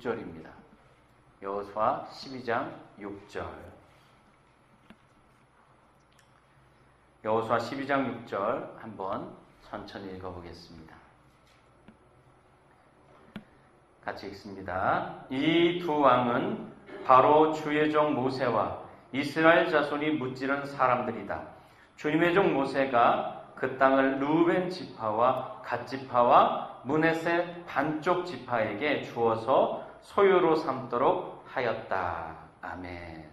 6절입니다. 여호수아 12장 6절. 여호수아 12장 6절 한번 천천히 읽어보겠습니다. 같이 읽습니다. 이 두 왕은 바로 주의 종 모세와 이스라엘 자손이 무찌른 사람들이다. 주님의 종 모세가 그 땅을 르우벤 지파와 갓 지파와 므낫세 반쪽 지파에게 주어서 소유로 삼도록 하였다. 아멘.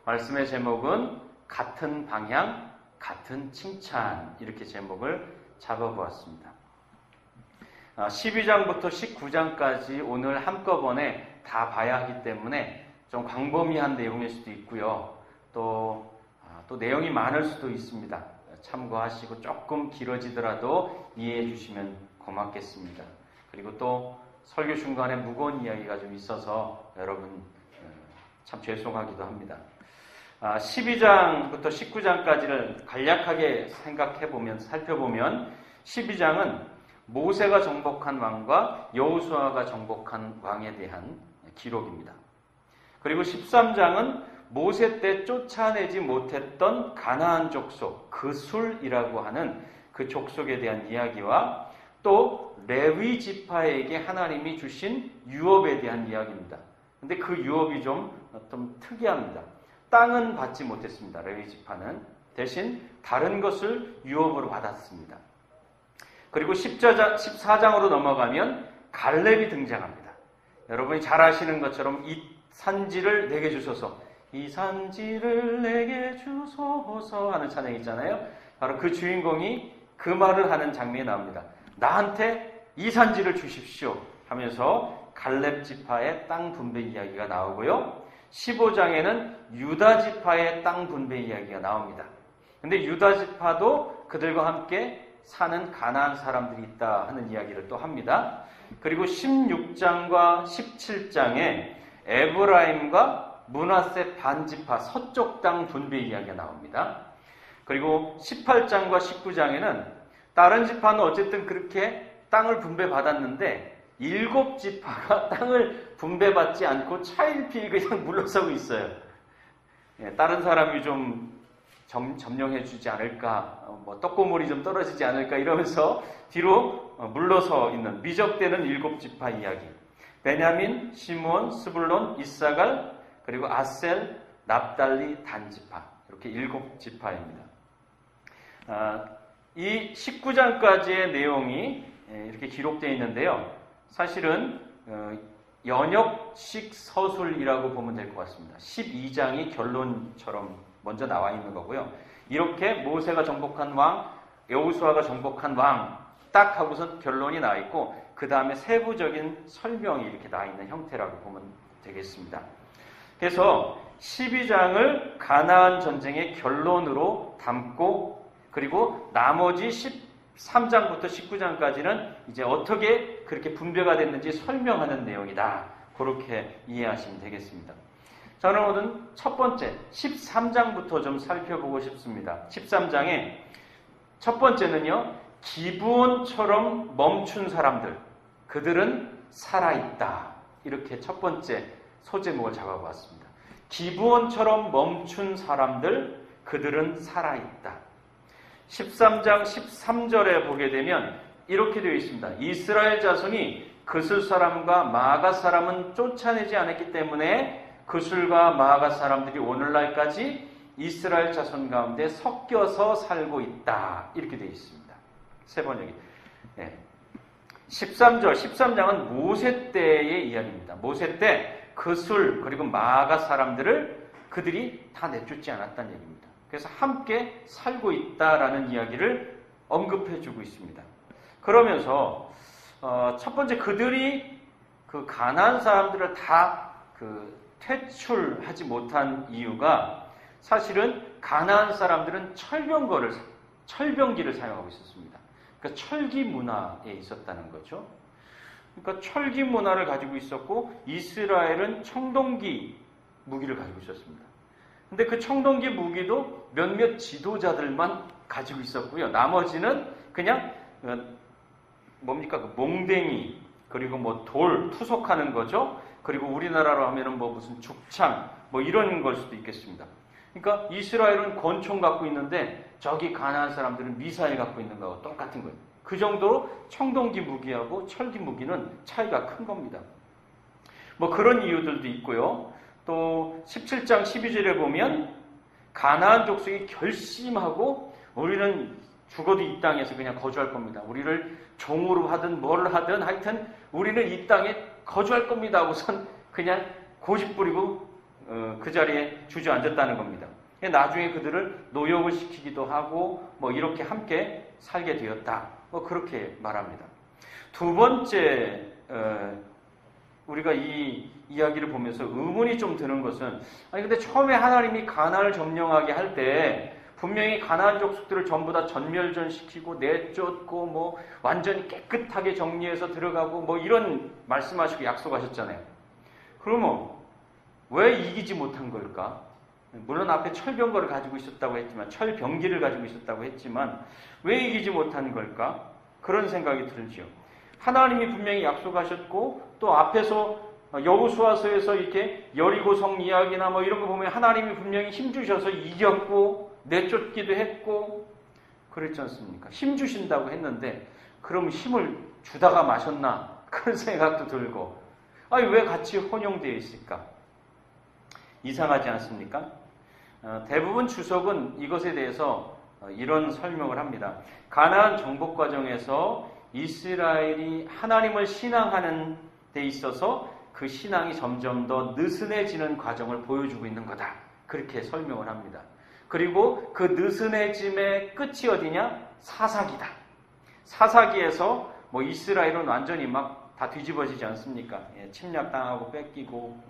말씀의 제목은 같은 방향, 같은 칭찬, 이렇게 제목을 잡아보았습니다. 12장부터 19장까지 오늘 한꺼번에 다 봐야 하기 때문에 좀 광범위한 내용일 수도 있고요. 또 내용이 많을 수도 있습니다. 참고하시고 조금 길어지더라도 이해해 주시면 고맙겠습니다. 그리고 또 설교 중간에 무거운 이야기가 좀 있어서 여러분 참 죄송하기도 합니다. 12장부터 19장까지를 간략하게 살펴보면 12장은 모세가 정복한 왕과 여호수아가 정복한 왕에 대한 기록입니다. 그리고 13장은 모세 때 쫓아내지 못했던 가나안 족속, 그술이라고 하는 그 족속에 대한 이야기와 또 레위 지파에게 하나님이 주신 유업에 대한 이야기입니다. 근데 그 유업이 좀 특이합니다. 땅은 받지 못했습니다. 레위 지파는. 대신 다른 것을 유업으로 받았습니다. 그리고 14장으로 넘어가면 갈렙이 등장합니다. 여러분이 잘 아시는 것처럼 이 산지를 내게 주소서, 이 산지를 내게 주소서 하는 찬양이 있잖아요. 바로 그 주인공이 그 말을 하는 장면이 나옵니다. 나한테 이 산지를 주십시오 하면서 갈렙 지파의 땅 분배 이야기가 나오고요. 15장에는 유다 지파의 땅 분배 이야기가 나옵니다. 근데 유다 지파도 그들과 함께 사는 가나안 사람들이 있다 하는 이야기를 또 합니다. 그리고 16장과 17장에 에브라임과 므낫세 반지파 서쪽 땅 분배 이야기가 나옵니다. 그리고 18장과 19장에는 다른 지파는 어쨌든 그렇게 땅을 분배받았는데 7지파가 땅을 분배받지 않고 차일피일 그냥 물러서고 있어요. 다른 사람이 좀 점령해 주지 않을까, 떡고물이 좀 떨어지지 않을까 이러면서 뒤로 물러서 있는 미적되는 7지파 이야기. 베냐민, 시므온, 스불론, 이사갈, 그리고 아셀, 납달리, 단지파, 이렇게 7지파입니다. 이 19장까지의 내용이 이렇게 기록되어 있는데요. 사실은 연역식 서술이라고 보면 될 것 같습니다. 12장이 결론처럼 먼저 나와 있는 거고요. 이렇게 모세가 정복한 왕, 여호수아가 정복한 왕 딱 하고선 결론이 나와 있고 그 다음에 세부적인 설명이 이렇게 나와 있는 형태라고 보면 되겠습니다. 그래서 12장을 가나안 전쟁의 결론으로 담고 그리고 나머지 13장부터 19장까지는 이제 어떻게 그렇게 분배가 됐는지 설명하는 내용이다. 그렇게 이해하시면 되겠습니다. 저는 오늘 첫 번째 13장부터 좀 살펴보고 싶습니다. 13장에 첫 번째는요. 기브온처럼 멈춘 사람들, 그들은 살아있다. 이렇게 첫 번째 소제목을 잡아봤습니다. 기브온처럼 멈춘 사람들, 그들은 살아있다. 13장 13절에 보게 되면 이렇게 되어 있습니다. 이스라엘 자손이 그술 사람과 마아가 사람은 쫓아내지 않았기 때문에 그술과 마아가 사람들이 오늘날까지 이스라엘 자손 가운데 섞여서 살고 있다. 이렇게 되어 있습니다. 세 번역이. 13절, 13장은 모세 때의 이야기입니다. 모세 때 그술 그리고 마아가 사람들을 그들이 다 내쫓지 않았다는 얘기입니다. 그래서 함께 살고 있다라는 이야기를 언급해주고 있습니다. 그러면서 첫 번째 그들이 그 가나안 사람들을 다 퇴출하지 못한 이유가 사실은 가나안 사람들은 철병기를 사용하고 있었습니다. 그러니까 철기 문화에 있었다는 거죠. 그러니까 철기 문화를 가지고 있었고 이스라엘은 청동기 무기를 가지고 있었습니다. 근데 그 청동기 무기도 몇몇 지도자들만 가지고 있었고요. 나머지는 그냥 뭡니까? 그 몽댕이, 그리고 뭐 돌 투석하는 거죠. 그리고 우리나라로 하면은 뭐 무슨 죽창 뭐 이런 걸 수도 있겠습니다. 그러니까 이스라엘은 권총 갖고 있는데 저기 가나안 사람들은 미사일 갖고 있는 거하고 똑같은 거예요. 그 정도로 청동기 무기하고 철기 무기는 차이가 큰 겁니다. 뭐 그런 이유들도 있고요. 또 17장 12절에 보면 가나안 족속이 결심하고 우리는 죽어도 이 땅에서 그냥 거주할 겁니다. 우리를 종으로 하든 뭘 하든 하여튼 우리는 이 땅에 거주할 겁니다 하고선 그냥 고집 부리고 그 자리에 주저앉았다는 겁니다. 나중에 그들을 노역을 시키기도 하고 뭐 이렇게 함께 살게 되었다. 뭐 그렇게 말합니다. 두 번째 우리가 이 이야기를 보면서 의문이 좀 드는 것은 아니 근데 처음에 하나님이 가나안을 점령하게 할 때 분명히 가나안 족속들을 전부 다 전멸전시키고 내쫓고 뭐 완전히 깨끗하게 정리해서 들어가고 뭐 이런 말씀하시고 약속하셨잖아요. 그러면 왜 이기지 못한 걸까? 물론 앞에 철병거를 가지고 있었다고 했지만 철병기를 가지고 있었다고 했지만 왜 이기지 못한 걸까? 그런 생각이 들죠. 하나님이 분명히 약속하셨고 또 앞에서 여호수아서에서 이렇게 여리고성 이야기나 뭐 이런 거 보면 하나님이 분명히 힘주셔서 이겼고 내쫓기도 했고 그랬지 않습니까? 힘 주신다고 했는데 그럼 힘을 주다가 마셨나? 그런 생각도 들고 아니 왜 같이 혼용되어 있을까? 이상하지 않습니까? 대부분 주석은 이것에 대해서 이런 설명을 합니다. 가나안 정복 과정에서 이스라엘이 하나님을 신앙하는 데 있어서 그 신앙이 점점 더 느슨해지는 과정을 보여주고 있는 거다. 그렇게 설명을 합니다. 그리고 그 느슨해짐의 끝이 어디냐? 사사기다. 사사기에서 뭐 이스라엘은 완전히 막 다 뒤집어지지 않습니까? 침략당하고 뺏기고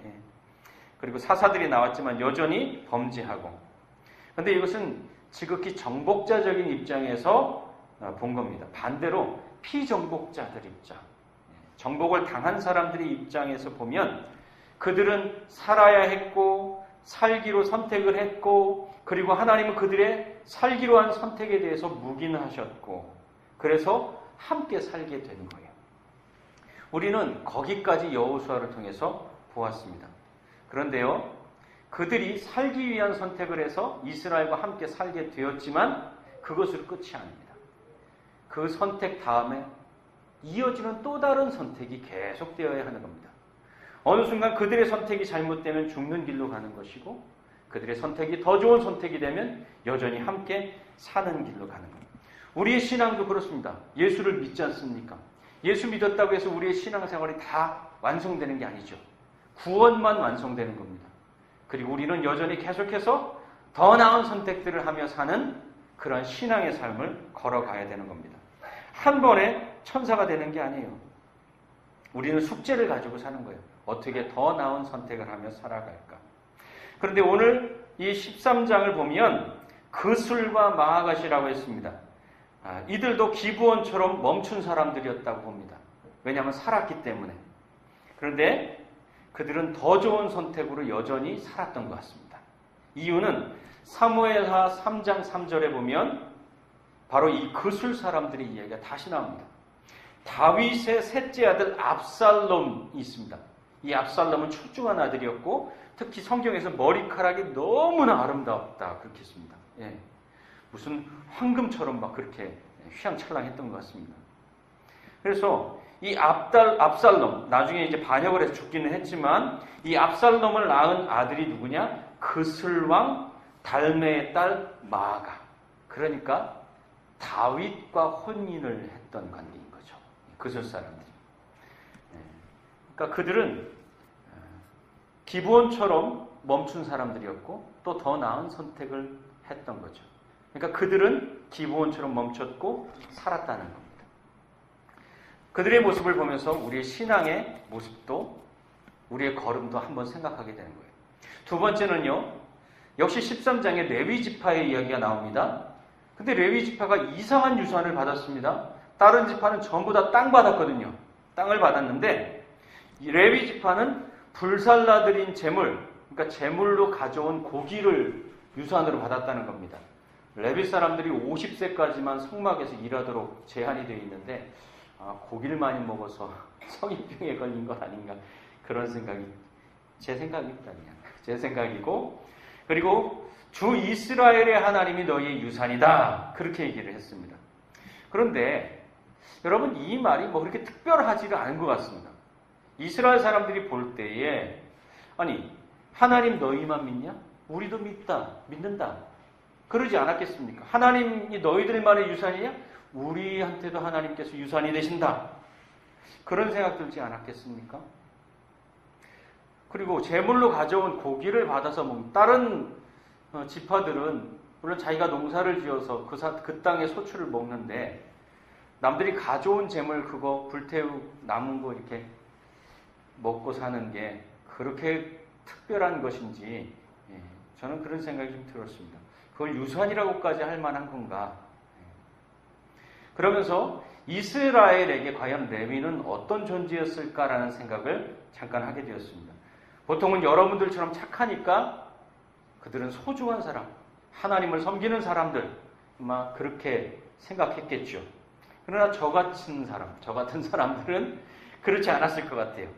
그리고 사사들이 나왔지만 여전히 범죄하고. 그런데 이것은 지극히 정복자적인 입장에서 본 겁니다. 반대로 피정복자들 입장, 정복을 당한 사람들의 입장에서 보면 그들은 살아야 했고 살기로 선택을 했고 그리고 하나님은 그들의 살기로 한 선택에 대해서 묵인하셨고 그래서 함께 살게 된 거예요. 우리는 거기까지 여호수아를 통해서 보았습니다. 그런데요, 그들이 살기 위한 선택을 해서 이스라엘과 함께 살게 되었지만 그것으로 끝이 아닙니다. 그 선택 다음에 이어지는 또 다른 선택이 계속되어야 하는 겁니다. 어느 순간 그들의 선택이 잘못되면 죽는 길로 가는 것이고 그들의 선택이 더 좋은 선택이 되면 여전히 함께 사는 길로 가는 겁니다. 우리의 신앙도 그렇습니다. 예수를 믿지 않습니까? 예수 믿었다고 해서 우리의 신앙생활이 다 완성되는 게 아니죠. 구원만 완성되는 겁니다. 그리고 우리는 여전히 계속해서 더 나은 선택들을 하며 사는 그런 신앙의 삶을 걸어가야 되는 겁니다. 한 번에 천사가 되는 게 아니에요. 우리는 숙제를 가지고 사는 거예요. 어떻게 더 나은 선택을 하며 살아갈까? 그런데 오늘 이 13장을 보면 그술과 마아갓이라고 했습니다. 이들도 기브온처럼 멈춘 사람들이었다고 봅니다. 왜냐하면 살았기 때문에. 그런데 그들은 더 좋은 선택으로 여전히 살았던 것 같습니다. 이유는 사무엘하 3장 3절에 보면 바로 이 그술 사람들의 이야기가 다시 나옵니다. 다윗의 셋째 아들 압살롬이 있습니다. 이 압살롬은 출중한 아들이었고 특히 성경에서 머리카락이 너무나 아름답다 그렇게 했습니다. 무슨 황금처럼 막 그렇게 휘황찬란했던 것 같습니다. 그래서 이 압살롬, 나중에 이제 반역을 해서 죽기는 했지만 이 압살롬을 낳은 아들이 누구냐? 그슬왕 달메의 딸 마아가. 그러니까 다윗과 혼인을 했던 관계인 거죠. 그슬 사람들이. 그러니까 그들은 기브온처럼 멈춘 사람들이었고 또 더 나은 선택을 했던 거죠. 그러니까 그들은 기브온처럼 멈췄고 살았다는 겁니다. 그들의 모습을 보면서 우리의 신앙의 모습도 우리의 걸음도 한번 생각하게 되는 거예요. 두 번째는요. 역시 13장에 레위 지파의 이야기가 나옵니다. 근데 레위 지파가 이상한 유산을 받았습니다. 다른 지파는 전부 다 땅 받았거든요. 땅을 받았는데 레위 지파는 불살라드린 제물, 그러니까 제물로 가져온 고기를 유산으로 받았다는 겁니다. 레위 사람들이 50세까지만 성막에서 일하도록 제한이 되어 있는데 고기를 많이 먹어서 성인병에 걸린 것 아닌가 그런 생각이 제 생각입니다. 그냥 제 생각이고 그리고 주 이스라엘의 하나님이 너희의 유산이다 그렇게 얘기를 했습니다. 그런데 여러분 이 말이 뭐 그렇게 특별하지가 않은 것 같습니다. 이스라엘 사람들이 볼 때에 아니 하나님 너희만 믿냐? 우리도 믿는다. 그러지 않았겠습니까? 하나님이 너희들만의 유산이냐? 우리한테도 하나님께서 유산이 되신다. 그런 생각 들지 않았겠습니까? 그리고 제물로 가져온 고기를 받아서 먹는 다른 지파들은 물론 자기가 농사를 지어서 그 땅의 소출을 먹는데 남들이 가져온 제물 그거 불태우 남은 거 이렇게 먹고 사는 게 그렇게 특별한 것인지 저는 그런 생각이 좀 들었습니다. 그걸 유산이라고까지 할 만한 건가? 그러면서 이스라엘에게 과연 레위는 어떤 존재였을까라는 생각을 잠깐 하게 되었습니다. 보통은 여러분들처럼 착하니까 그들은 소중한 사람, 하나님을 섬기는 사람들, 아마 그렇게 생각했겠죠. 그러나 저 같은 사람들은 그렇지 않았을 것 같아요.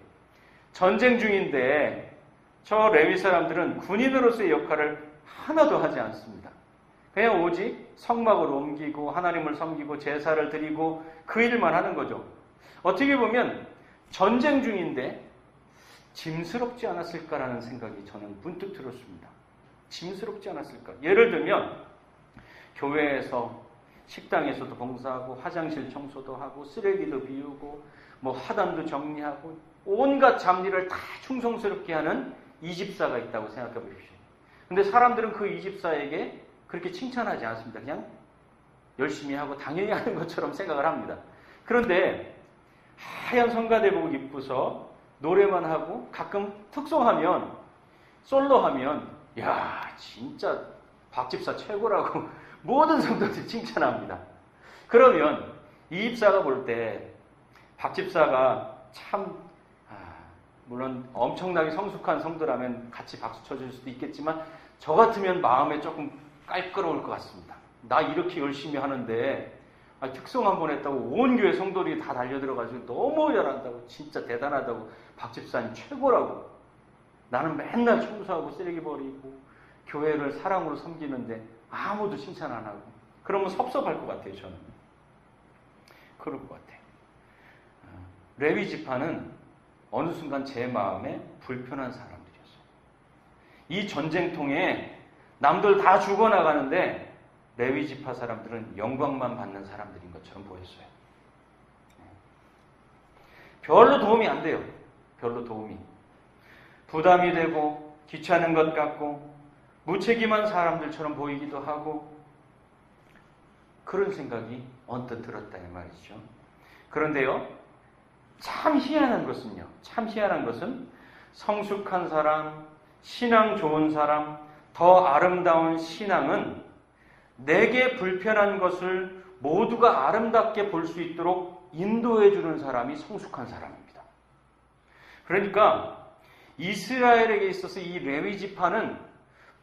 전쟁 중인데 저 레위 사람들은 군인으로서의 역할을 하나도 하지 않습니다. 그냥 오직 성막을 옮기고 하나님을 섬기고 제사를 드리고 그 일만 하는 거죠. 어떻게 보면 전쟁 중인데 짐스럽지 않았을까라는 생각이 저는 문득 들었습니다. 짐스럽지 않았을까? 예를 들면 교회에서 식당에서도 봉사하고 화장실 청소도 하고 쓰레기도 비우고 뭐 화단도 정리하고 온갖 잡일을 다 충성스럽게 하는 이집사가 있다고 생각해 보십시오. 근데 사람들은 그 이집사에게 그렇게 칭찬하지 않습니다. 그냥 열심히 하고 당연히 하는 것처럼 생각을 합니다. 그런데 하얀 성가대복 입고서 노래만 하고 가끔 특송하면 솔로하면 야 진짜 박집사 최고라고 모든 성도들이 칭찬합니다. 그러면 이 집사가 볼 때 박집사가 참 물론 엄청나게 성숙한 성도라면 같이 박수 쳐줄 수도 있겠지만 저 같으면 마음에 조금 깔끄러울 것 같습니다. 나 이렇게 열심히 하는데 특송 한 번 했다고 온 교회 성도들이 다 달려들어가지고 너무 잘한다고 진짜 대단하다고 박집사님 최고라고 나는 맨날 청소하고 쓰레기 버리고 교회를 사랑으로 섬기는데 아무도 칭찬 안 하고 그러면 섭섭할 것 같아요. 저는 그럴 것 같아요. 레위 지파는 어느 순간 제 마음에 불편한 사람들이었어요. 이 전쟁통에 남들 다 죽어나가는데 레위 지파 사람들은 영광만 받는 사람들인 것처럼 보였어요. 별로 도움이 안 돼요. 별로 도움이. 부담이 되고 귀찮은 것 같고 무책임한 사람들처럼 보이기도 하고 그런 생각이 언뜻 들었다 이 말이죠. 그런데요. 참 희한한 것은 성숙한 사람, 신앙 좋은 사람, 더 아름다운 신앙은 내게 불편한 것을 모두가 아름답게 볼 수 있도록 인도해 주는 사람이 성숙한 사람입니다. 그러니까 이스라엘에게 있어서 이 레위 지파는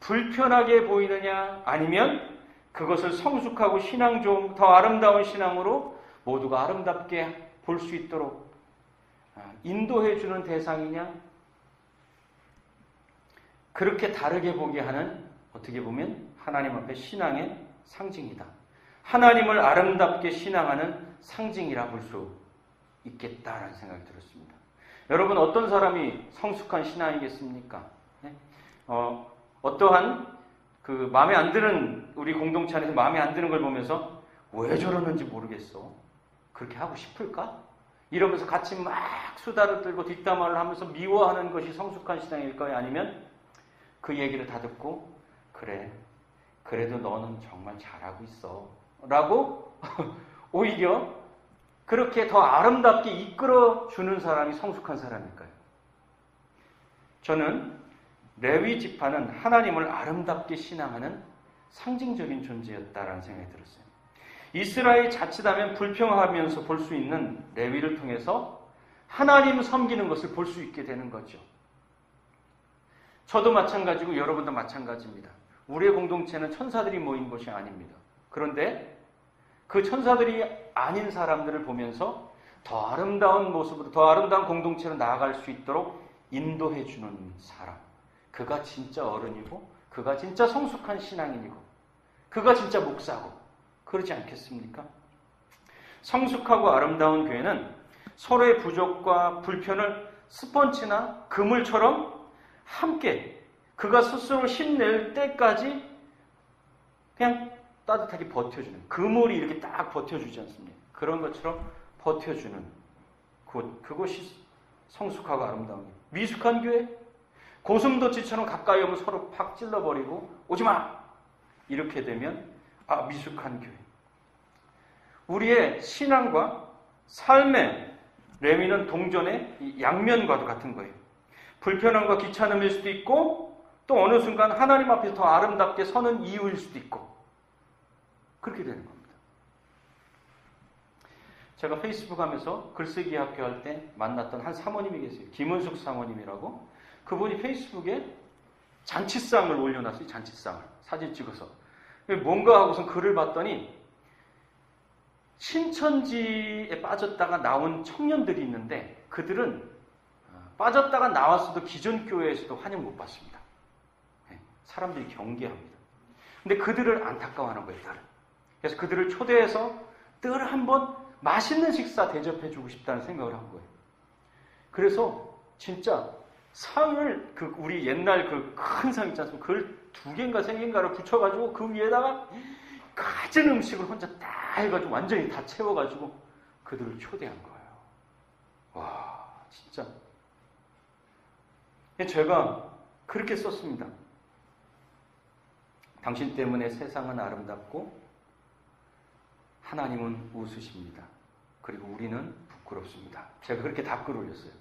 불편하게 보이느냐 아니면 그것을 성숙하고 신앙 좋은 더 아름다운 신앙으로 모두가 아름답게 볼 수 있도록 인도해 주는 대상이냐? 그렇게 다르게 보게 하는 어떻게 보면 하나님 앞에 신앙의 상징이다. 하나님을 아름답게 신앙하는 상징이라 볼 수 있겠다라는 생각이 들었습니다. 여러분 어떤 사람이 성숙한 신앙이겠습니까? 네? 어떠한 그 마음에 안 드는 우리 공동체 안에서 마음에 안 드는 걸 보면서 왜 저러는지 모르겠어. 그렇게 하고 싶을까? 이러면서 같이 막 수다를 떨고 뒷담화를 하면서 미워하는 것이 성숙한 신앙일까요? 아니면 그 얘기를 다 듣고 그래 그래도 너는 정말 잘하고 있어 라고 오히려 그렇게 더 아름답게 이끌어주는 사람이 성숙한 사람일까요? 저는 레위 지파는 하나님을 아름답게 신앙하는 상징적인 존재였다라는 생각이 들었어요. 이스라엘이 자칫하면 불평하면서 볼 수 있는 레위를 통해서 하나님 섬기는 것을 볼 수 있게 되는 거죠. 저도 마찬가지고 여러분도 마찬가지입니다. 우리의 공동체는 천사들이 모인 것이 아닙니다. 그런데 그 천사들이 아닌 사람들을 보면서 더 아름다운 모습으로, 더 아름다운 공동체로 나아갈 수 있도록 인도해 주는 사람. 그가 진짜 어른이고, 그가 진짜 성숙한 신앙인이고, 그가 진짜 목사고, 그러지 않겠습니까? 성숙하고 아름다운 교회는 서로의 부족과 불편을 스펀지나 그물처럼 함께 그가 스스로 힘낼 때까지 그냥 따뜻하게 버텨주는, 그물이 이렇게 딱 버텨주지 않습니까? 그런 것처럼 버텨주는 그곳이 성숙하고 아름다운 교회. 미숙한 교회? 고슴도치처럼 가까이 오면 서로 팍 찔러버리고 오지마! 이렇게 되면 미숙한 교회. 우리의 신앙과 삶의 레위는 동전의 양면과도 같은 거예요. 불편함과 귀찮음일 수도 있고, 또 어느 순간 하나님 앞에서 더 아름답게 서는 이유일 수도 있고, 그렇게 되는 겁니다. 제가 페이스북 하면서 글쓰기 학교 할 때 만났던 한 사모님이 계세요. 김은숙 사모님이라고. 그분이 페이스북에 잔치상을 올려놨어요. 잔치상을 사진 찍어서. 뭔가 하고선 글을 봤더니 신천지에 빠졌다가 나온 청년들이 있는데, 그들은 빠졌다가 나왔어도 기존 교회에서도 환영 못 받습니다. 사람들이 경계합니다. 근데 그들을 안타까워하는 거예요. 그래서 그들을 초대해서 늘 한번 맛있는 식사 대접해주고 싶다는 생각을 한 거예요. 그래서 진짜 상을, 우리 옛날 그 큰 상 있지 않습니까? 그걸 2개인가 3개인가를 붙여가지고 그 위에다가 갖은 음식을 혼자 다 해가지고 완전히 다 채워가지고 그들을 초대한 거예요. 와, 진짜. 제가 그렇게 썼습니다. 당신 때문에 세상은 아름답고 하나님은 웃으십니다. 그리고 우리는 부끄럽습니다. 제가 그렇게 답글을 올렸어요.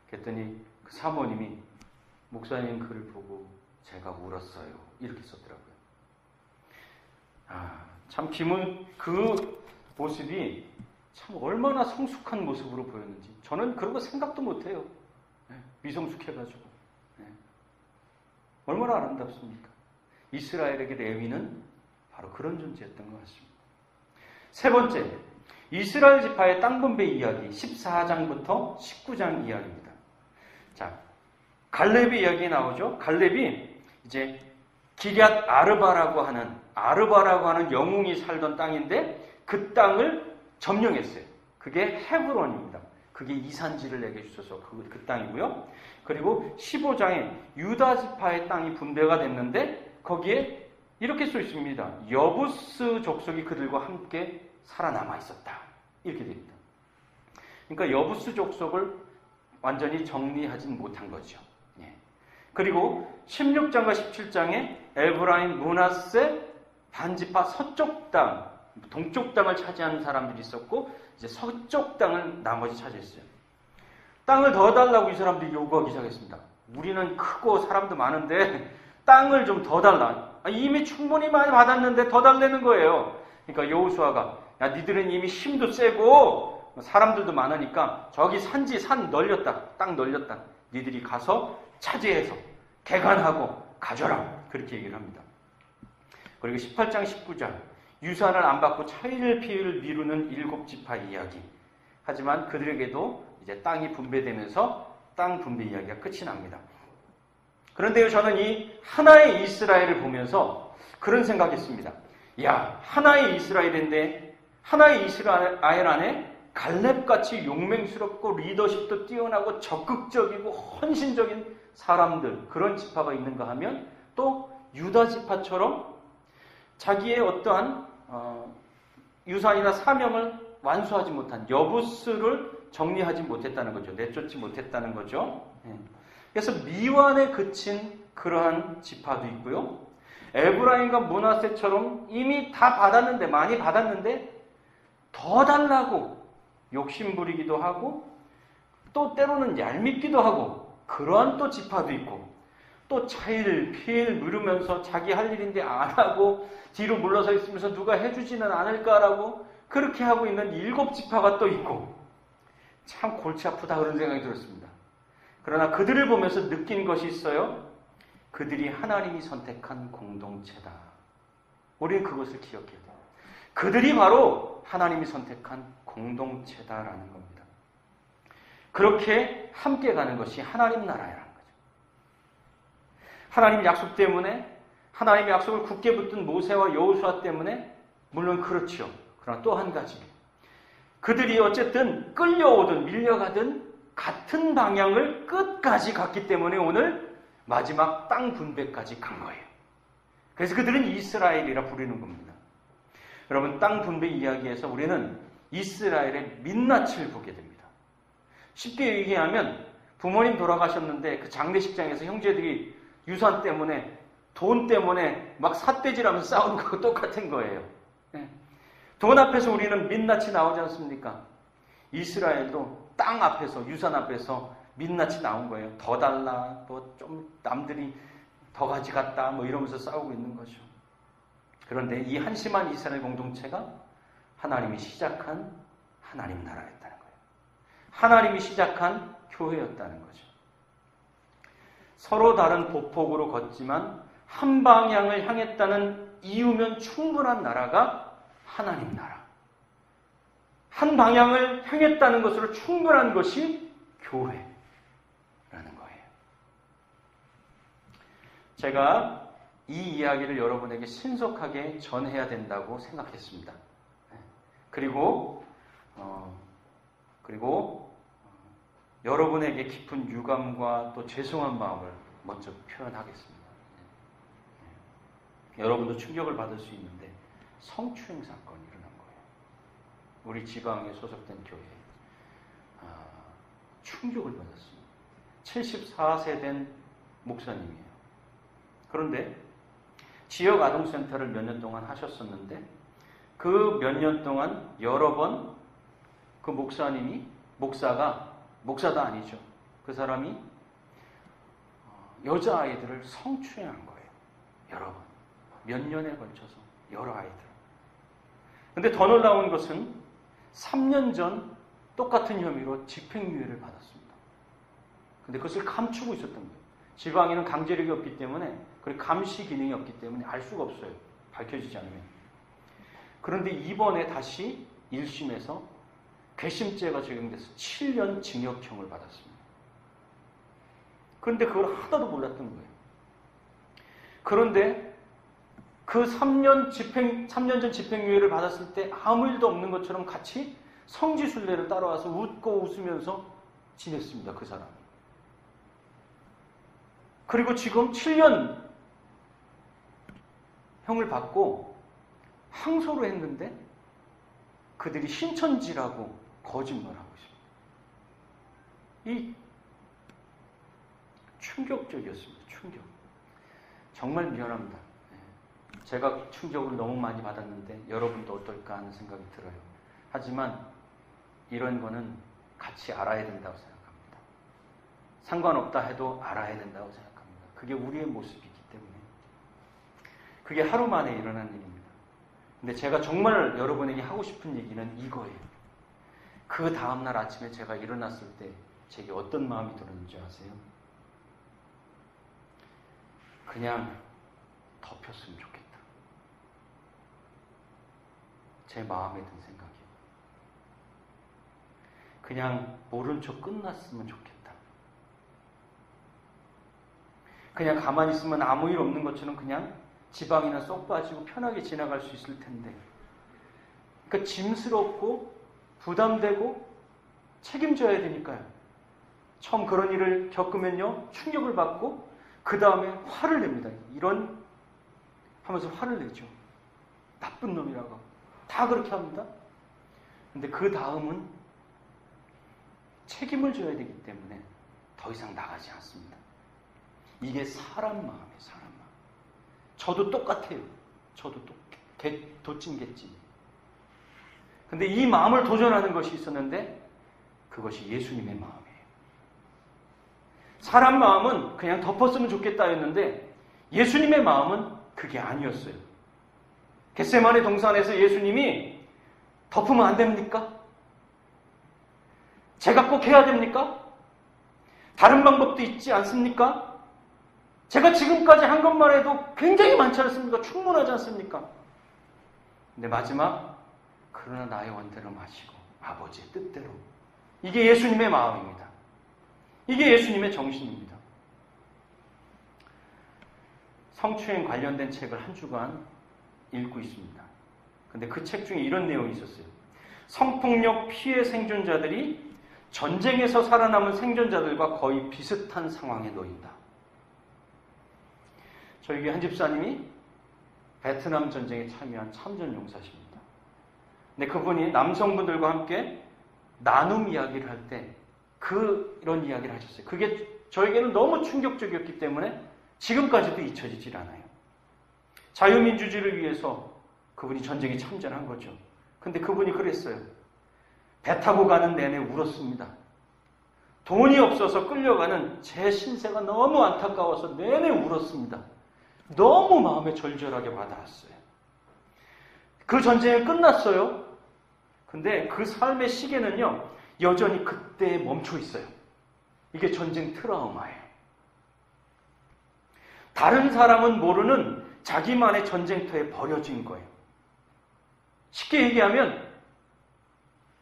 그랬더니 그 사모님이 목사님 글을 보고 제가 울었어요. 이렇게 썼더라고요. 참 그 모습이 참 얼마나 성숙한 모습으로 보였는지 저는 그런 거 생각도 못해요. 미성숙해가지고. 얼마나 아름답습니까? 이스라엘에게 레위는 바로 그런 존재였던 것 같습니다. 세 번째, 이스라엘 지파의 땅 분배 이야기 14장부터 19장 이야기입니다. 자, 갈렙의 이야기 나오죠. 갈렙이 이제 기럇 아르바라고 하는 영웅이 살던 땅인데 그 땅을 점령했어요. 그게 헤브론입니다. 그게 이산지를 내게 주셔서 그 땅이고요. 그리고 15장에 유다 지파의 땅이 분배가 됐는데 거기에 이렇게 써 있습니다. 여부스 족속이 그들과 함께 살아남아 있었다. 이렇게 됩니다. 그러니까 여부스 족속을 완전히 정리하진 못한 거죠. 그리고 16장과 17장에 에브라임, 므낫세, 반지파 서쪽 땅, 동쪽 땅을 차지하는 사람들이 있었고 이제 서쪽 땅을 나머지 차지했어요. 땅을 더 달라고 이 사람들이 요구하기 시작했습니다. 우리는 크고 사람도 많은데 땅을 좀 더 달라. 이미 충분히 많이 받았는데 더 달라는 거예요. 그러니까 여호수아가 야, 니들은 이미 힘도 세고 사람들도 많으니까 저기 산 널렸다. 땅 널렸다. 니들이 가서 차지해서 개간하고 가져라. 그렇게 얘기를 합니다. 그리고 18장 19장 유산을 안 받고 차이를 피해를 미루는 7지파 이야기. 하지만 그들에게도 이제 땅이 분배되면서 땅 분배 이야기가 끝이 납니다. 그런데요, 저는 이 하나의 이스라엘을 보면서 그런 생각했습니다. 야, 하나의 이스라엘인데 하나의 이스라엘 안에 갈렙같이 용맹스럽고 리더십도 뛰어나고 적극적이고 헌신적인 사람들, 그런 지파가 있는가 하면 또 유다 지파처럼 자기의 어떠한 유산이나 사명을 완수하지 못한 여부스를 정리하지 못했다는 거죠. 내쫓지 못했다는 거죠. 그래서 미완에 그친 그러한 지파도 있고요. 에브라임과 므낫세처럼 이미 다 받았는데, 많이 받았는데 더 달라고 욕심부리기도 하고 또 때로는 얄밉기도 하고 그러한 또 지파도 있고 또 차일 피일 물으면서 자기 할 일인데 안 하고 뒤로 물러서 있으면서 누가 해주지는 않을까라고 그렇게 하고 있는 7지파가 또 있고 참 골치 아프다 그런 생각이 들었습니다. 그러나 그들을 보면서 느낀 것이 있어요. 그들이 하나님이 선택한 공동체다. 우리는 그것을 기억해야 돼요. 그들이 바로 하나님이 선택한 공동체다라는 겁니다. 그렇게 함께 가는 것이 하나님 나라라는 거죠. 하나님 약속 때문에, 하나님의 약속을 굳게 붙든 모세와 여호수아 때문에 물론 그렇지요. 그러나 또 한 가지, 그들이 어쨌든 끌려오든 밀려가든 같은 방향을 끝까지 갔기 때문에 오늘 마지막 땅 분배까지 간 거예요. 그래서 그들은 이스라엘이라 부르는 겁니다. 여러분, 땅 분배 이야기에서 우리는 이스라엘의 민낯을 보게 됩니다. 쉽게 얘기하면 부모님 돌아가셨는데 그 장례식장에서 형제들이 유산 때문에, 돈 때문에 막 삿대질하면서 싸우는 거하고 똑같은 거예요. 돈 앞에서 우리는 민낯이 나오지 않습니까? 이스라엘도 땅 앞에서, 유산 앞에서 민낯이 나온 거예요. 더 달라, 뭐 좀 남들이 더 가져갔다, 뭐 이러면서 싸우고 있는 거죠. 그런데 이 한심한 이스라엘 공동체가 하나님이 시작한 하나님 나라였다는 거예요. 하나님이 시작한 교회였다는 거죠. 서로 다른 보폭으로 걷지만 한 방향을 향했다는 이유면 충분한 나라가 하나님 나라. 한 방향을 향했다는 것으로 충분한 것이 교회라는 거예요. 제가 이 이야기를 여러분에게 신속하게 전해야 된다고 생각했습니다. 그리고 여러분에게 깊은 유감과 또 죄송한 마음을 먼저 표현하겠습니다. 여러분도 충격을 받을 수 있는데 성추행 사건이 일어난 거예요. 우리 지방에 소속된 교회에 충격을 받았습니다. 74세 된 목사님이에요. 그런데 지역 아동센터를 몇 년 동안 하셨었는데 그 몇 년 동안 여러 번 그 목사도 아니죠. 그 사람이 여자아이들을 성추행한 거예요. 여러 번. 몇 년에 걸쳐서 여러 아이들. 근데 더 놀라운 것은 3년 전 똑같은 혐의로 집행유예를 받았습니다. 근데 그것을 감추고 있었던 거예요. 지방에는 강제력이 없기 때문에, 그리고 감시 기능이 없기 때문에 알 수가 없어요. 밝혀지지 않으면. 그런데 이번에 다시 1심에서 괘씸죄가 적용돼서 7년 징역형을 받았습니다. 그런데 그걸 하나도 몰랐던 거예요. 그런데 그 3년 전 집행유예를 받았을 때 아무 일도 없는 것처럼 같이 성지순례를 따라와서 웃고 웃으면서 지냈습니다. 그 사람이. 그리고 지금 7년 형을 받고 항소를 했는데 그들이 신천지라고 거짓말하고 있습니다. 이 충격적이었습니다. 충격. 정말 미안합니다. 제가 충격을 너무 많이 받았는데 여러분도 어떨까 하는 생각이 들어요. 하지만 이런 거는 같이 알아야 된다고 생각합니다. 상관없다 해도 알아야 된다고 생각합니다. 그게 우리의 모습이기 때문에. 그게 하루 만에 일어난 일입니다. 근데 제가 정말 여러분에게 하고 싶은 얘기는 이거예요. 그 다음날 아침에 제가 일어났을 때 제게 어떤 마음이 들었는지 아세요? 그냥 덮였으면 좋겠다. 제 마음에 든 생각이에요. 그냥 모른 척 끝났으면 좋겠다. 그냥 가만히 있으면 아무 일 없는 것처럼 그냥 지방이나 쏙 빠지고 편하게 지나갈 수 있을 텐데. 그러니까 짐스럽고 부담되고 책임져야 되니까요. 처음 그런 일을 겪으면요, 충격을 받고 그 다음에 화를 냅니다. 이런 하면서 화를 내죠. 나쁜 놈이라고. 다 그렇게 합니다. 근데 그 다음은 책임을 져야 되기 때문에 더 이상 나가지 않습니다. 이게 사람 마음이에요. 사람 마음. 저도 똑같아요. 저도 도찐개찐. 근데 이 마음을 도전하는 것이 있었는데 그것이 예수님의 마음이에요. 사람 마음은 그냥 덮었으면 좋겠다였는데 예수님의 마음은 그게 아니었어요. 겟세마네 동산에서 예수님이 덮으면 안 됩니까? 제가 꼭 해야 됩니까? 다른 방법도 있지 않습니까? 제가 지금까지 한 것만 해도 굉장히 많지 않습니까? 충분하지 않습니까? 근데 마지막, 그러나 나의 원대로 마시고 아버지의 뜻대로. 이게 예수님의 마음입니다. 이게 예수님의 정신입니다. 성추행 관련된 책을 한 주간 읽고 있습니다. 근데 그 책 중에 이런 내용이 있었어요. 성폭력 피해 생존자들이 전쟁에서 살아남은 생존자들과 거의 비슷한 상황에 놓인다. 저희 교회 한 집사님이 베트남 전쟁에 참여한 참전 용사십니다. 근데 그분이 남성분들과 함께 나눔 이야기를 할 때 그런 이야기를 하셨어요. 그게 저에게는 너무 충격적이었기 때문에 지금까지도 잊혀지질 않아요. 자유민주주의를 위해서 그분이 전쟁에 참전한 거죠. 근데 그분이 그랬어요. 배 타고 가는 내내 울었습니다. 돈이 없어서 끌려가는 제 신세가 너무 안타까워서 내내 울었습니다. 너무 마음에 절절하게 와닿았어요. 그 전쟁이 끝났어요. 근데 그 삶의 시계는요, 여전히 그때에 멈춰 있어요. 이게 전쟁 트라우마예요. 다른 사람은 모르는 자기만의 전쟁터에 버려진 거예요. 쉽게 얘기하면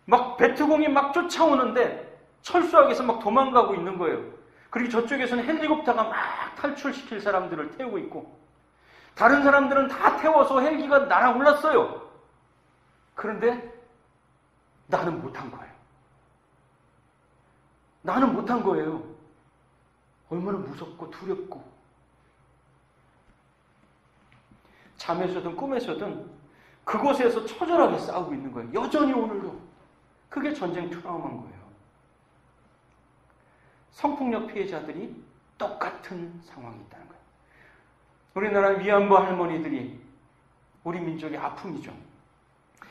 막 베트공이 막 쫓아오는데 철수하기에서 막 도망가고 있는 거예요. 그리고 저쪽에서는 헬리콥터가 막 탈출시킬 사람들을 태우고 있고 다른 사람들은 다 태워서 헬기가 날아올랐어요. 그런데 나는 못한 거예요. 나는 못한 거예요. 얼마나 무섭고 두렵고 잠에서든 꿈에서든 그곳에서 처절하게 싸우고 있는 거예요. 여전히 오늘도. 그게 전쟁 트라우마인 거예요. 성폭력 피해자들이 똑같은 상황이 있다는 거예요. 우리나라 위안부 할머니들이 우리 민족의 아픔이죠.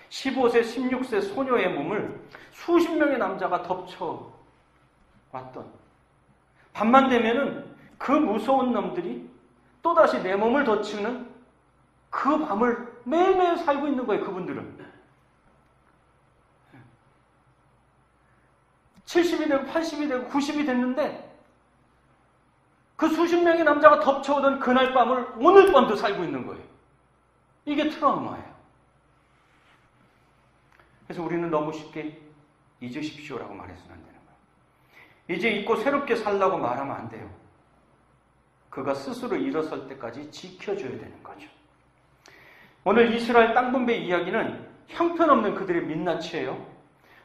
15세, 16세 소녀의 몸을 수십 명의 남자가 덮쳐왔던 밤만 되면은 그 무서운 놈들이 또다시 내 몸을 덮치는 그 밤을 매일매일 살고 있는 거예요. 그분들은 70이 되고 80이 되고 90이 됐는데 그 수십 명의 남자가 덮쳐오던 그날 밤을 오늘 밤도 살고 있는 거예요. 이게 트라우마예요. 그래서 우리는 너무 쉽게 잊으십시오라고 말해서는 안 되는 거예요. 이제 잊고 새롭게 살라고 말하면 안 돼요. 그가 스스로 일어설 때까지 지켜줘야 되는 거죠. 오늘 이스라엘 땅 분배 이야기는 형편없는 그들의 민낯이에요.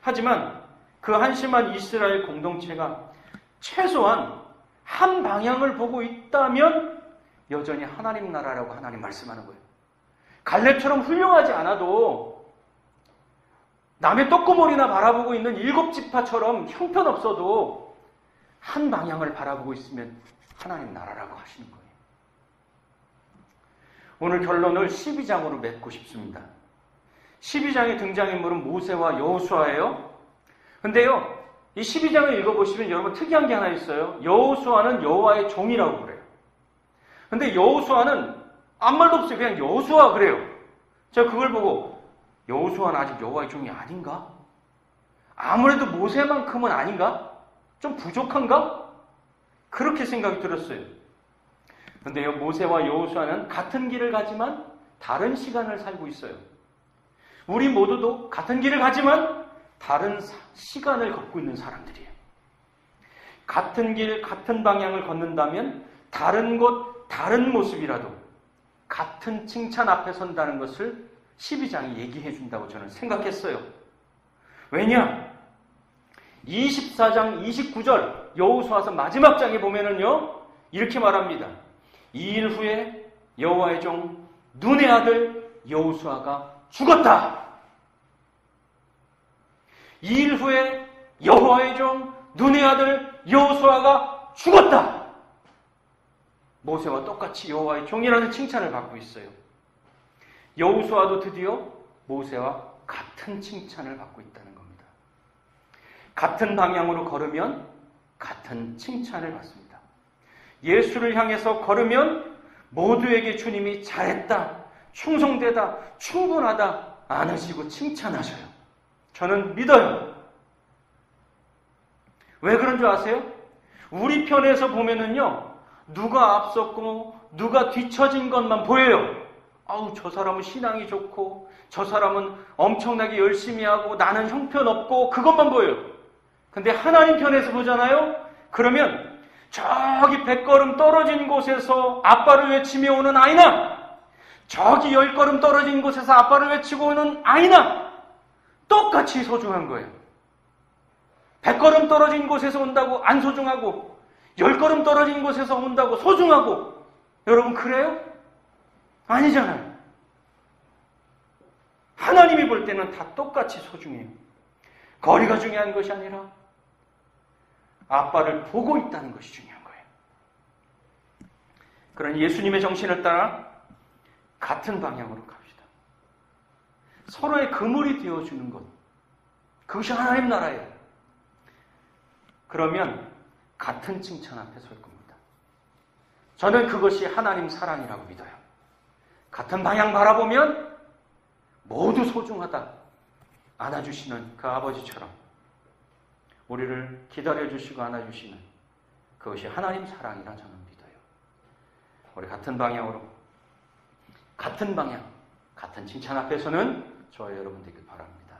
하지만 그 한심한 이스라엘 공동체가 최소한 한 방향을 보고 있다면 여전히 하나님 나라라고 하나님 말씀하는 거예요. 갈렙처럼 훌륭하지 않아도 남의 떡고물이나 바라보고 있는 7지파처럼 형편없어도 한 방향을 바라보고 있으면 하나님 나라라고 하시는 거예요. 오늘 결론을 12장으로 맺고 싶습니다. 12장의 등장인물은 모세와 여호수아예요. 근데요, 이 12장을 읽어보시면 여러분 특이한 게 하나 있어요. 여호수아는 여호와의 종이라고 그래요. 근데 여호수아는 아무 말도 없어요. 그냥 여호수아 그래요. 제가 그걸 보고 여호수아는 아직 여호와의 종이 아닌가? 아무래도 모세만큼은 아닌가? 좀 부족한가? 그렇게 생각이 들었어요. 근데요, 모세와 여호수아는 같은 길을 가지만 다른 시간을 살고 있어요. 우리 모두도 같은 길을 가지만 다른 시간을 걷고 있는 사람들이에요. 같은 길, 같은 방향을 걷는다면 다른 곳, 다른 모습이라도 같은 칭찬 앞에 선다는 것을 12장이 얘기해 준다고 저는 생각했어요. 왜냐? 24장 29절 여호수아서 마지막 장에 보면은요, 이렇게 말합니다. 2일 후에 여호와의 종 눈의 아들 여호수아가 죽었다. 2일 후에 여호와의 종 눈의 아들 여호수아가 죽었다. 모세와 똑같이 여호와의 종이라는 칭찬을 받고 있어요. 여호수아도 드디어 모세와 같은 칭찬을 받고 있다는 겁니다. 같은 방향으로 걸으면 같은 칭찬을 받습니다. 예수를 향해서 걸으면 모두에게 주님이 잘했다, 충성되다, 충분하다 안으시고 칭찬하셔요. 저는 믿어요. 왜 그런 줄 아세요? 우리 편에서 보면은요, 누가 앞섰고 누가 뒤처진 것만 보여요. 아우, 저 사람은 신앙이 좋고 저 사람은 엄청나게 열심히 하고 나는 형편없고 그것만 보여요. 근데 하나님 편에서 보잖아요. 그러면 저기 100걸음 떨어진 곳에서 아빠를 외치며 오는 아이나 저기 10걸음 떨어진 곳에서 아빠를 외치고 오는 아이나 똑같이 소중한 거예요. 100걸음 떨어진 곳에서 온다고 안 소중하고 10걸음 떨어진 곳에서 온다고 소중하고 여러분 그래요? 아니잖아요. 하나님이 볼 때는 다 똑같이 소중해요. 거리가 중요한 것이 아니라 아빠를 보고 있다는 것이 중요한 거예요. 그러니 예수님의 정신을 따라 같은 방향으로 갑시다. 서로의 그물이 되어주는 것, 그것이 하나님 나라예요. 그러면 같은 칭찬 앞에 설 겁니다. 저는 그것이 하나님 사랑이라고 믿어요. 같은 방향 바라보면 모두 소중하다 안아주시는 그 아버지처럼 우리를 기다려주시고 안아주시는 그것이 하나님 사랑이라 저는 믿어요. 우리 같은 방향으로 같은 방향 같은 칭찬 앞에서는 저와 여러분 되길 바랍니다.